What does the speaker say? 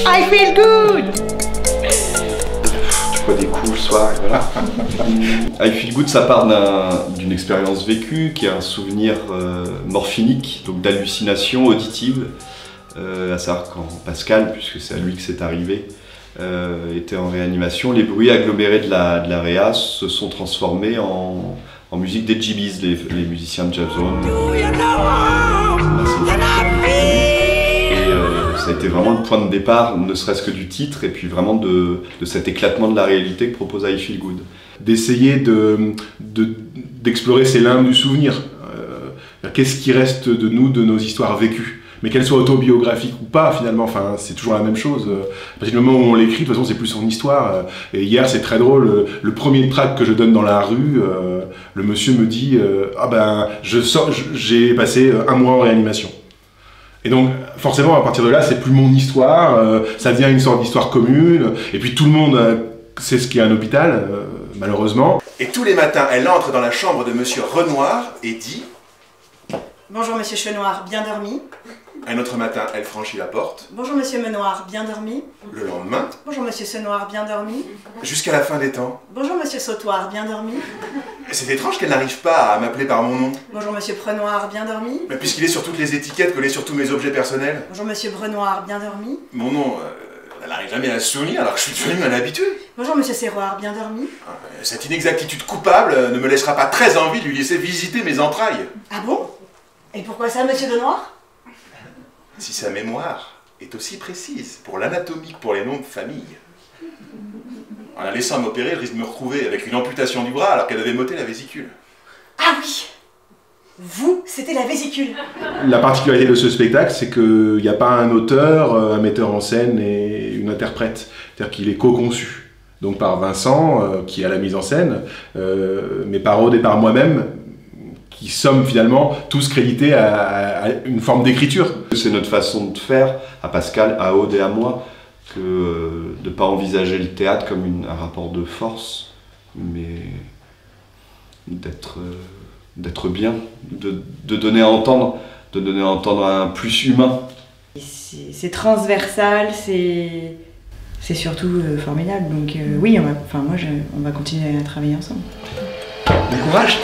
I feel good. Tu bois des coups le soir et voilà. I Feel Good, ça part d'une expérience vécue, qui est un souvenir morphinique, donc d'hallucination auditive, à savoir quand Pascal, puisque c'est à lui que c'est arrivé, était en réanimation, les bruits agglomérés de la réa se sont transformés en musique des GBs, les musiciens de Jazzone. Ça a été vraiment le point de départ, ne serait-ce que du titre, et puis vraiment de cet éclatement de la réalité que propose I Feel Good. D'essayer d'explorer ces limbes du souvenir. Qu'est-ce qui reste de nous, de nos histoires vécues? Mais qu'elles soient autobiographiques ou pas, finalement, enfin, c'est toujours la même chose. À partir du moment où on l'écrit, de toute façon, c'est plus son histoire. Et hier, c'est très drôle, le premier tract que je donne dans la rue, le monsieur me dit « Ah ben, j'ai passé un mois en réanimation ». Et donc, forcément, à partir de là, c'est plus mon histoire, ça devient une sorte d'histoire commune, et puis tout le monde sait ce qu'est un hôpital, malheureusement. Et tous les matins, elle entre dans la chambre de Monsieur Renoir et dit « Bonjour Monsieur Chenoir, bien dormi ?» Un autre matin, elle franchit la porte. « Bonjour Monsieur Menoir, bien dormi ?» Le lendemain. « Bonjour Monsieur Senoir, bien dormi ?» Jusqu'à la fin des temps. « Bonjour Monsieur Sautoir, bien dormi ?» C'est étrange qu'elle n'arrive pas à m'appeler par mon nom. « Bonjour Monsieur Prenoir, bien dormi ?» Mais puisqu'il est sur toutes les étiquettes collées sur tous mes objets personnels. « Bonjour Monsieur Brenoir, bien dormi ?» Mon nom, elle n'arrive jamais à se souvenir alors que je suis devenu un habitué. « Bonjour Monsieur Serroir, bien dormi ?» Cette inexactitude coupable ne me laissera pas très envie de lui laisser visiter mes entrailles. « Ah bon? Et pourquoi ça, Monsieur Denoir ?» Si sa mémoire est aussi précise pour l'anatomie que pour les noms de famille. En la laissant m'opérer, elle risque de me retrouver avec une amputation du bras alors qu'elle avait m'ôté la vésicule. Ah oui! Vous, c'était la vésicule. La particularité de ce spectacle, c'est qu'il n'y a pas un auteur, un metteur en scène et une interprète. C'est-à-dire qu'il est co-conçu. Donc par Vincent, qui a la mise en scène, mais par Aude et par moi-même, qui sommes finalement tous crédités à une forme d'écriture. C'est notre façon de faire, à Pascal, à Aude et à moi, que de ne pas envisager le théâtre comme un rapport de force, mais d'être bien, de donner à entendre un plus humain. C'est transversal, c'est surtout formidable. Donc oui, on va continuer à travailler ensemble. Bon courage.